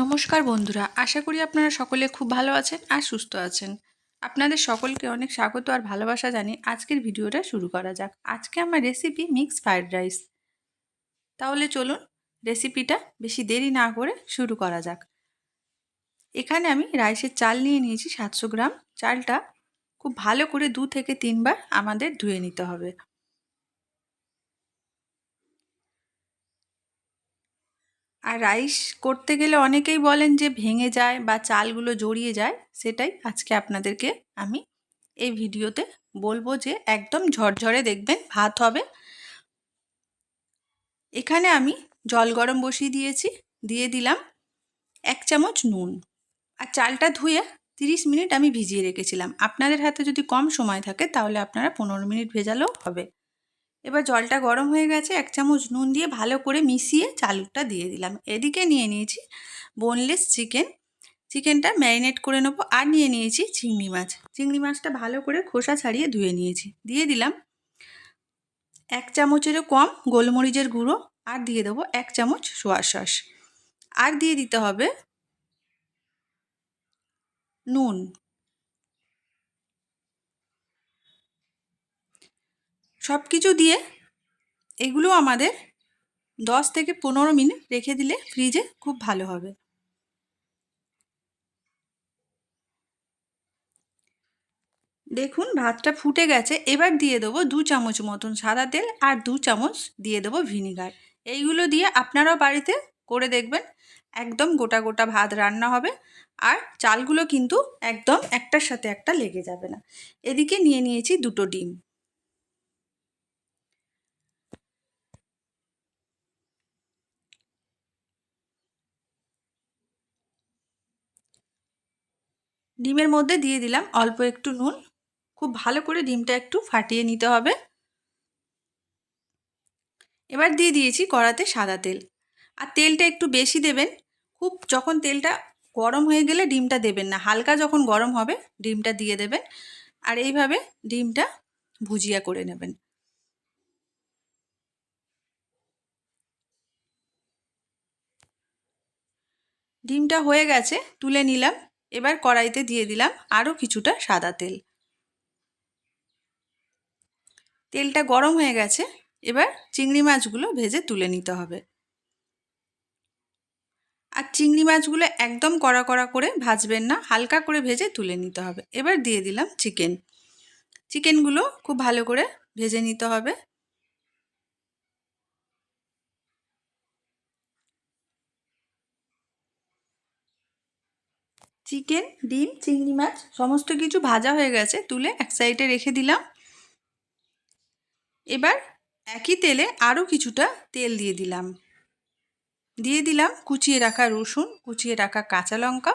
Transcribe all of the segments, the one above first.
নমস্কার বন্ধুরা, আশা করি আপনারা সকলে খুব ভালো আছেন আর সুস্থ আছেন। আপনাদের সকলকে অনেক স্বাগত আর ভালোবাসা জানিয়ে আজকের ভিডিওটা শুরু করা যাক। আজকে আমার রেসিপি মিক্স ফ্রাইড রাইস। তাহলে চলুন রেসিপিটা বেশি দেরি না করে শুরু করা যাক। এখানে আমি রাইসের চাল নিয়ে নিয়েছি 700 গ্রাম। চালটা খুব ভালো করে 2 থেকে 3 বার আমাদের ধুয়ে নিতে হবে। আর রাইস করতে গেলে অনেকেই বলেন যে ভেঙে যায় বা চালগুলো জড়িয়ে যায়, সেটাই আজকে আপনাদেরকে আমি এই ভিডিওতে বলবো যে একদম ঝরঝরে দেখবেন ভাত হবে। এখানে আমি জল গরম বসিয়ে দিয়েছি, দিয়ে দিলাম 1 চামচ নুন। আর চালটা ধুয়ে 30 মিনিট আমি ভিজিয়ে রেখেছিলাম। আপনাদের হাতে যদি কম সময় থাকে তাহলে আপনারা 15 মিনিট ভেজালেও হবে। এবার জলটা গরম হয়ে গেছে, 1 চামচ নুন দিয়ে ভালো করে মিশিয়ে চালটা দিয়ে দিলাম। এদিকে নিয়ে নিয়েছি বোনলেস চিকেন। চিকেনটা ম্যারিনেট করে নেবো। আর নিয়ে নিয়েছি চিংড়ি মাছ। চিংড়ি মাছটা ভালো করে খোসা ছাড়িয়ে ধুয়ে নিয়েছি। দিয়ে দিলাম 1 চামচেরও কম গোলমরিচের গুঁড়ো। আর দিয়ে দেবো 1 চামচ সোয়া সস। আর দিয়ে দিতে হবে নুন। সব কিছু দিয়ে এগুলো আমাদের 10 থেকে 15 মিনিট রেখে দিলে ফ্রিজে খুব ভালো হবে। দেখুন ভাতটা ফুটে গেছে। এবার দিয়ে দেবো 2 চামচ মতন সাদা তেল আর 2 চামচ দিয়ে দেবো ভিনিগার। এইগুলো দিয়ে আপনারাও বাড়িতে করে দেখবেন, একদম গোটা গোটা ভাত রান্না হবে। আর চালগুলো কিন্তু একদম একটার সাথে একটা লেগে যাবে না। এদিকে নিয়ে নিয়েছি 2টো ডিম। ডিমের মধ্যে দিয়ে দিলাম অল্প একটু নুন। খুব ভালো করে ডিমটা একটু ফাটিয়ে নিতে হবে। এবার দিয়ে দিয়েছি কড়াতে সাদা তেল। আর তেলটা একটু বেশি দেবেন। খুব যখন তেলটা গরম হয়ে গেলে ডিমটা দেবেন না, হালকা যখন গরম হবে ডিমটা দিয়ে দেবেন। আর এইভাবে ডিমটা ভুজিয়া করে নেবেন। ডিমটা হয়ে গেছে, তুলে নিলাম। এবার কড়াইতে দিয়ে দিলাম আরও কিছুটা সাদা তেল। তেলটা গরম হয়ে গেছে, এবার চিংড়ি মাছগুলো ভেজে তুলে নিতে হবে। আর চিংড়ি মাছগুলো একদম কড়া কড়া করে ভাজবেন না, হালকা করে ভেজে তুলে নিতে হবে। এবার দিয়ে দিলাম চিকেনগুলো খুব ভালো করে ভেজে নিতে হবে। চিকেন, ডিম, চিংড়ি মাছ সমস্ত কিছু ভাজা হয়ে গেছে, তুলে এক সাইডে রেখে দিলাম। এবার একই তেলে আরও কিছুটা তেল দিয়ে দিলাম। দিয়ে দিলাম কুচিয়ে রাখা রসুন, কুচিয়ে রাখা কাঁচা লঙ্কা,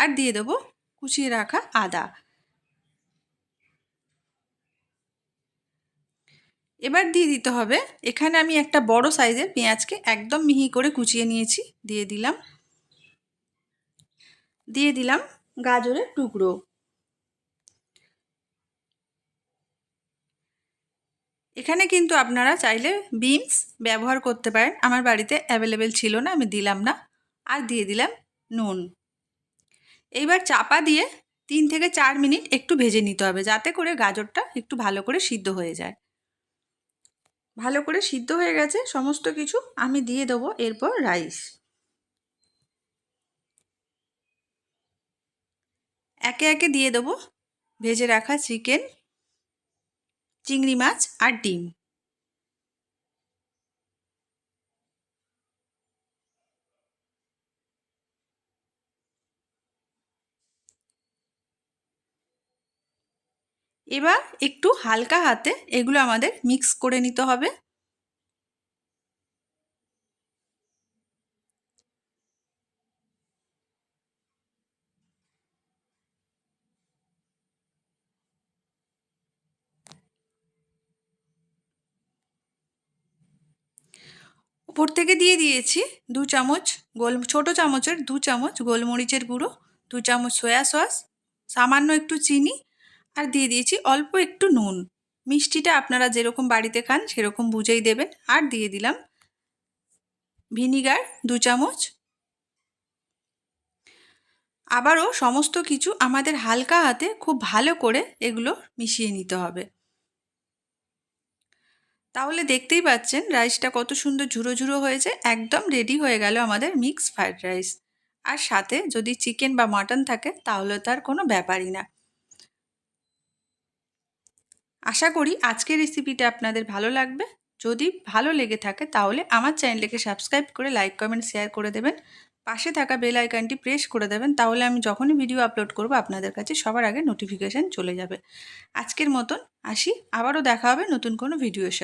আর দিয়ে দেবো কুচিয়ে রাখা আদা। এবার দিয়ে দিতে হবে, এখানে আমি একটা বড় সাইজের পেঁয়াজকে একদম মিহি করে কুচিয়ে নিয়েছি, দিয়ে দিলাম। দিয়ে দিলাম গাজরের টুকরো। এখানে কিন্তু আপনারা চাইলে বিনস ব্যবহার করতে পারেন, আমার বাড়িতে অ্যাভেলেবেল ছিল না, আমি দিলাম না। আর দিয়ে দিলাম নুন। এইবার চাপা দিয়ে 3 থেকে 4 মিনিট একটু ভেজে নিতে হবে, যাতে করে গাজরটা একটু ভালো করে সিদ্ধ হয়ে যায়। ভালো করে সিদ্ধ হয়ে গেছে সমস্ত কিছু, আমি দিয়ে দেবো এরপর রাইস। একে একে দিয়ে দেবো ভেজে রাখা চিকেন, চিংড়ি মাছ আর ডিম। এবার একটু হালকা হাতে এগুলো আমাদের মিক্স করে নিতে হবে। উপর থেকে দিয়ে দিয়েছি 2 চামচ ছোটো চামচের 2 চামচ গোলমরিচের গুঁড়ো, 2 চামচ সয়া সস, সামান্য একটু চিনি, আর দিয়ে দিয়েছি অল্প একটু নুন। মিষ্টিটা আপনারা যেরকম বাড়িতে খান সেরকম বুঝেই দেবেন। আর দিয়ে দিলাম ভিনিগার 2 চামচ, আবারও সমস্ত কিছু আমাদের হালকা হাতে খুব ভালো করে এগুলো মিশিয়ে নিতে হবে। তাহলে দেখতেই পাচ্ছেন রাইসটা কত সুন্দর ঝুরো ঝুরো হয়েছে। একদম রেডি হয়ে গেল আমাদের মিক্স ফ্রাইড রাইস। আর সাথে যদি চিকেন বা মাটন থাকে তাহলে তার কোনো ব্যাপারই না। আশা করি আজকের রেসিপিটা আপনাদের ভালো লাগবে। যদি ভালো লেগে থাকে তাহলে আমার চ্যানেলটিকে সাবস্ক্রাইব করে লাইক কমেন্ট শেয়ার করে দেবেন। পাশে থাকা বেল আইকনটি প্রেস করে দেবেন, তাহলে আমি যখনই ভিডিও আপলোড করব আপনাদের কাছে সবার আগে নোটিফিকেশান চলে যাবে। আজকের মতন আসি, আবারও দেখা হবে নতুন কোনো ভিডিওর সাথে।